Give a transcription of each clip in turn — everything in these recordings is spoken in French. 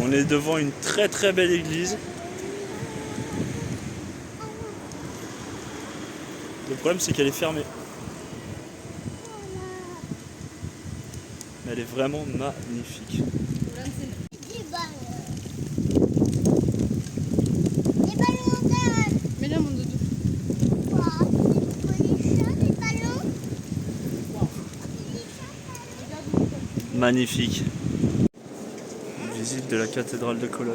On est devant une très très belle église. Le problème c'est qu'elle est fermée. Mais elle est vraiment magnifique. Mets-le mon doudou. Magnifique. Visite de la cathédrale de Cologne.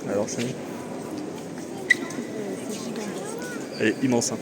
Alors, chérie, elle est immense. Hein.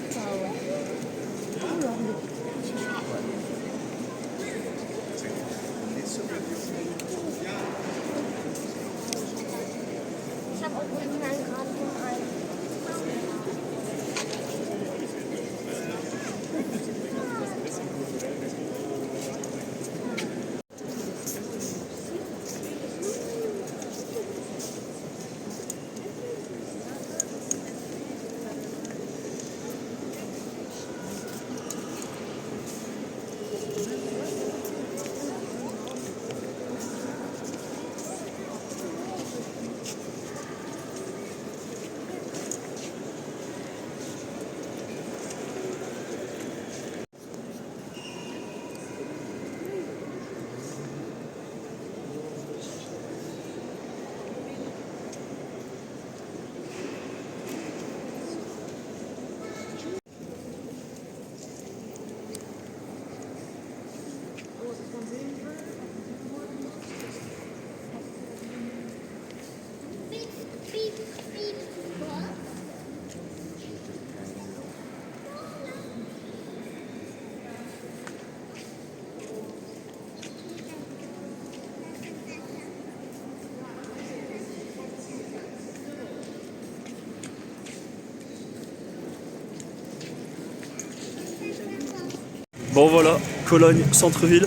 Bon voilà, Cologne, centre-ville.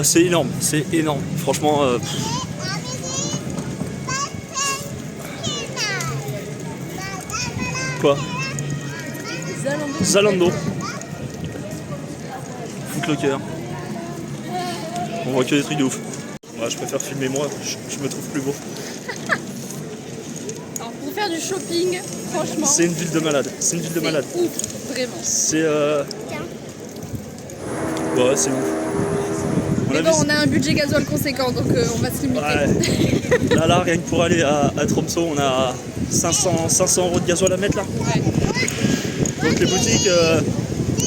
C'est énorme, c'est énorme. Franchement, quoi? Zalando. Footlocker. On voit que des trucs de ouf. Ouais, je préfère filmer moi, je me trouve plus beau. Alors pour faire du shopping, franchement. C'est une ville de malade. C'est une ville de malade. Ouf, vraiment. C'est ouais, c'est ouf. Mais bon, on a un budget gasoil conséquent, donc on va se limiter. Ouais. Là, rien que pour aller à Tromsø, on a 500 € de gasoil à mettre là. Ouais. Donc les boutiques,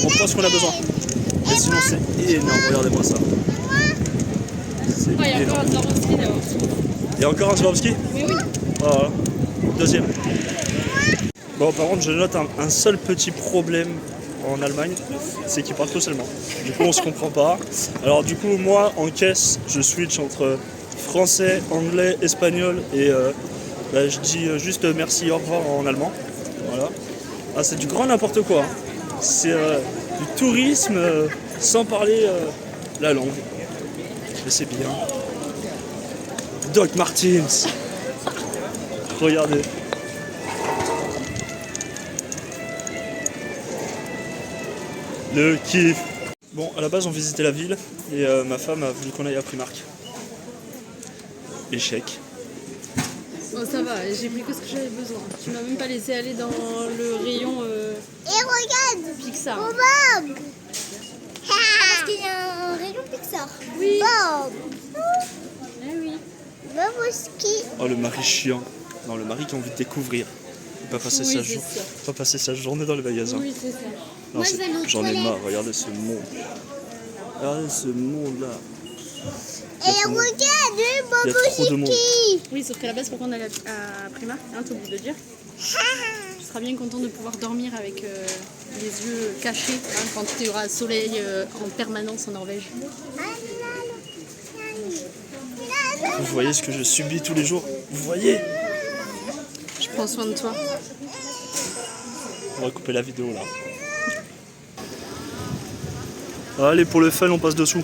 on prend ce qu'on a besoin. Mais sinon c'est énorme, regardez-moi ça. C'est il y a encore un Swarovski d'abord. Il y a encore un Swarovski? Mais oui. Voilà. Deuxième. Bon, par contre, je note un seul petit problème en Allemagne, c'est qu'ils parlent tous allemand. Du coup, on se comprend pas. Alors du coup, moi, en caisse, je switch entre français, anglais, espagnol et je dis juste merci, au revoir en allemand. Voilà. Ah, c'est du grand n'importe quoi. C'est du tourisme sans parler la langue. Mais c'est bien. Doc Martens. Regardez. Le kiff. Bon, à la base, on visitait la ville et ma femme a voulu qu'on aille à Primark. Échec. Bon, ça va, j'ai pris que ce que j'avais besoin. Tu m'as même pas laissé aller dans le rayon Et regarde, Pixar. Bob. Parce qu'il y a un rayon Pixar. Oui. Bob. Eh oui. Bob au ski. Oh, le mari chiant. Non, le mari qui a envie de découvrir. Pas passer, Oui, pas passer sa journée dans les magasins. Oui, c'est ça. Non, Moi, je vais aux j'en ai toilettes. marre, regardez ce monde. Regardez ce monde-là. Et regarde, Il y Bob a trop au de monde. ski. Oui, sauf qu'à la base, pour qu'on aille à Primark, hein, t'as oublié de dire. Tu seras bien content de pouvoir dormir avec les yeux cachés hein, quand il y aura soleil en permanence en Norvège. Vous voyez ce que je subis tous les jours? Vous voyez? Je prends soin de toi. On va couper la vidéo là. Allez, pour le fun, on passe dessous.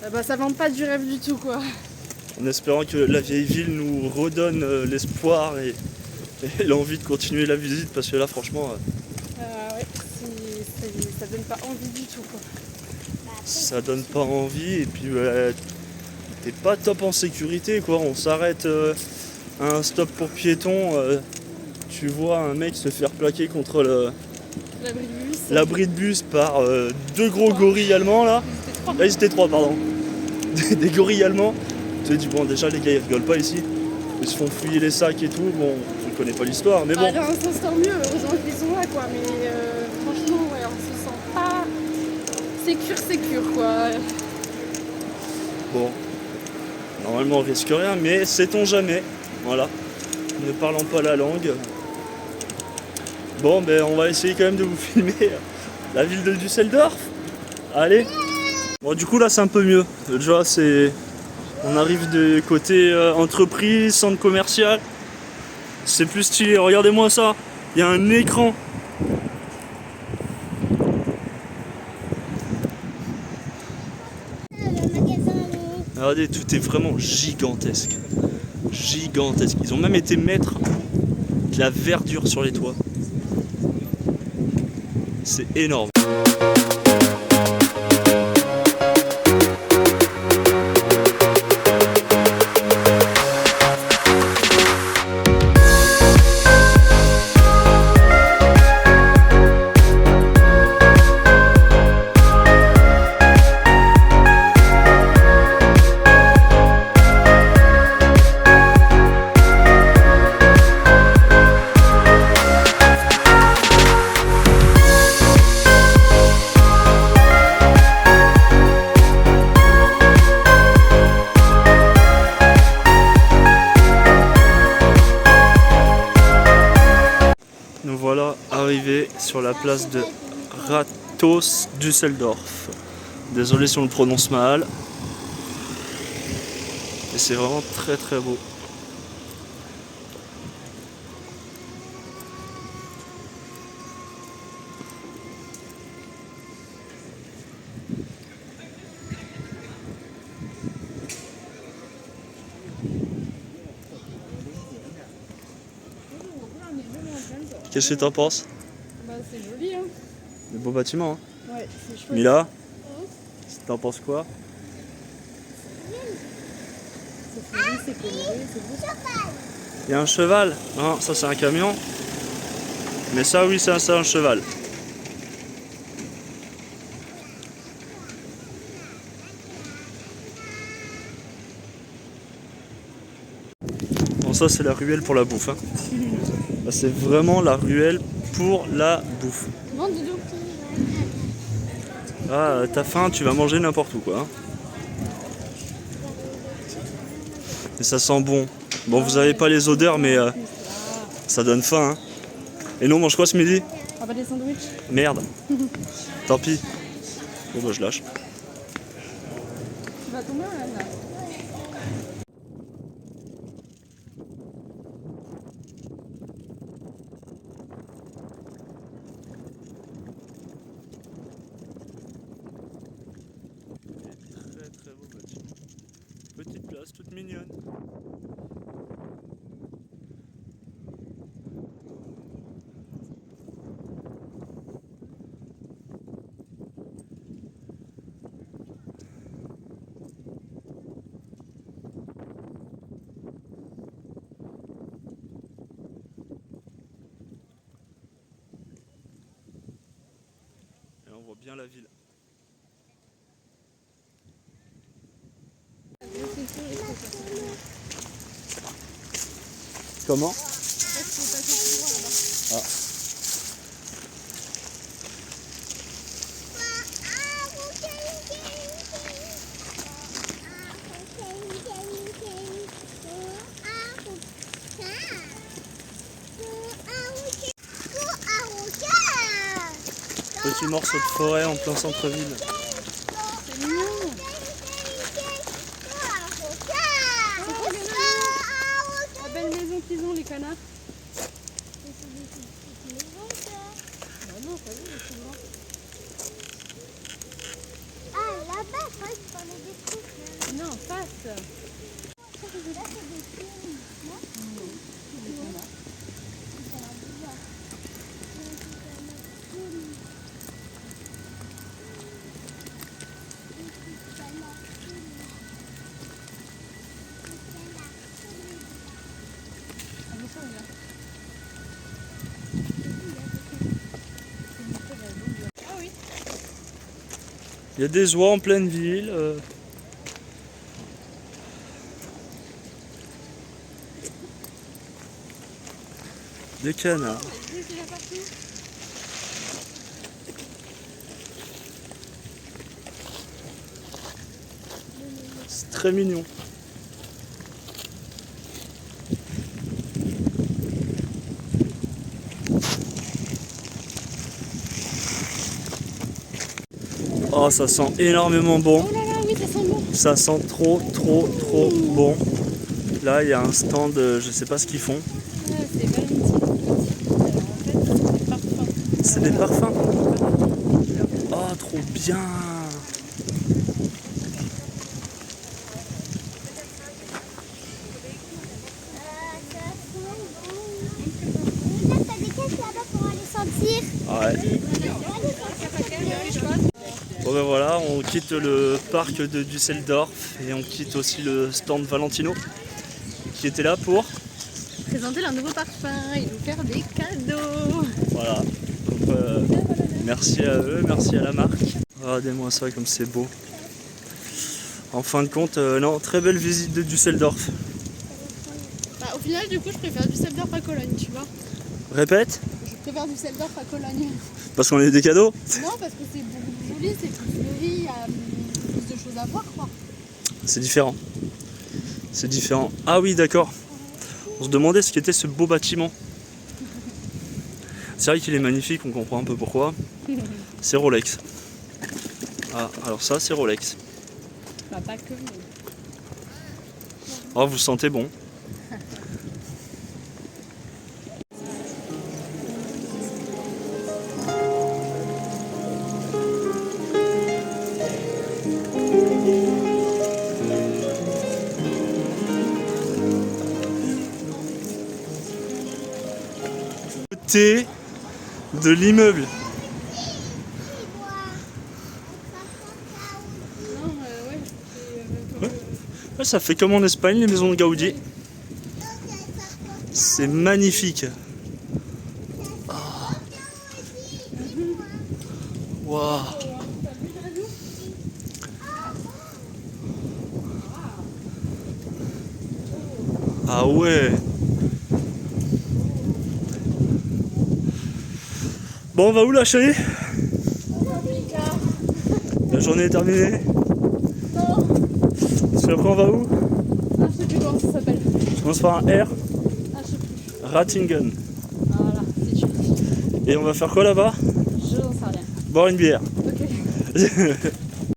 Bah ça vend pas du rêve du tout quoi. En espérant que la vieille ville nous redonne l'espoir et l'envie de continuer la visite, parce que là franchement Ouais, ça donne pas envie du tout quoi. ça donne pas envie, et puis t'es pas top en sécurité quoi. On s'arrête à un stop pour piétons, tu vois un mec se faire plaquer contre L'abri de bus. l'abri de bus par deux gros gorilles allemands là. Là ils étaient trois, pardon. Des gorilles allemands. Tu te dis bon, déjà les gars ils rigolent pas ici, ils se font fouiller les sacs et tout. Bon, je connais pas l'histoire, mais bon. Dans un sens tant mieux, heureusement qu'ils sont là quoi, mais franchement ouais, on se sent pas sécure quoi. Bon, normalement on risque rien, mais sait-on jamais. Voilà, ne parlant pas la langue. Bon, ben on va essayer quand même de vous filmer la ville de Düsseldorf. Allez. Bon, du coup là c'est un peu mieux. Déjà on arrive du côté entreprise, centre commercial. C'est plus stylé. Regardez-moi ça. Il y a un écran. Le magasin, Regardez, tout est vraiment gigantesque. Gigantesque. Ils ont même été mettre de la verdure sur les toits. C'est énorme. Nous voilà arrivés sur la place de Rathaus Düsseldorf. Désolé si on le prononce mal. Et c'est vraiment très très beau. Qu'est-ce que t'en penses? Bah c'est joli hein. Des beaux bâtiments, hein. Ouais, c'est chouette. Mila, t'en penses quoi? C'est fleuri, c'est coloré, c'est beau. Il y a un cheval? Non, ça c'est un camion. Mais ça oui, c'est un cheval. Bon, ça c'est la ruelle pour la bouffe, hein. Là, c'est vraiment la ruelle pour la bouffe. Bon Doudou. Ah, t'as faim, tu vas manger n'importe où quoi, hein. Et ça sent bon. Bon, vous avez pas les odeurs, mais ça donne faim, hein. Et nous on mange quoi ce midi? Ah bah des sandwichs. Merde. Tant pis. Bon bah je lâche. Tu vas tomber là. Très très beau bâtiment. Petite place, toute mignonne. Et on voit bien la ville. Comment? Ah. Petit morceau de forêt en plein centre-ville. C'est mignon. La belle maison qu'ils ont les canards. Bah non, pas vu, c'est blanc. Ah, là-bas, Non, passe. Il y a des oies en pleine ville. Des canards. C'est très mignon. Oh, ça sent énormément bon. Oh là là, oui, ça sent bon. Ça sent trop bon. Là, il y a un stand, je sais pas ce qu'ils font. Ah, c'est Valentine. En fait, c'est des parfums. C'est des parfums. Oh, trop bien. T'as des caisses là-bas pour aller sentir. Ouais. Bon ben voilà, on quitte le parc de Düsseldorf et on quitte aussi le stand Valentino qui était là pour. Présenter leur nouveau parfum et nous faire des cadeaux. Voilà. Donc, merci à eux, merci à la marque. Regardez-moi ça comme c'est beau. En fin de compte, non, très belle visite de Düsseldorf. Bah, au final, du coup, je préfère Düsseldorf à Cologne, tu vois. Répète, Je préfère Düsseldorf à Cologne. parce qu'on a eu des cadeaux. Non, parce que c'est beaucoup plus joli, c'est plus fleuri, il y a plus de choses à voir, quoi. C'est différent. C'est différent. Ah oui, d'accord. On se demandait ce qu'était ce beau bâtiment. C'est vrai qu'il est magnifique, on comprend un peu pourquoi. C'est Rolex. Ah, alors ça, c'est Rolex. Bah, pas que, mais... Oh, vous sentez bon. Côté de l'immeuble. Non, ouais, c'est... Ouais, ça fait comme en Espagne, les maisons de Gaudi. C'est magnifique. Ah. Waouh. Ah ouais. Bon, on va où là, chérie? La journée est terminée. Puis après, on va où? Ah, je sais plus comment ça s'appelle. Je commence par un R. Ah, je sais plus. Ratingen. Voilà, c'est sûr. Et on va faire quoi là-bas? Je n'en sais rien. Boire une bière. Ok.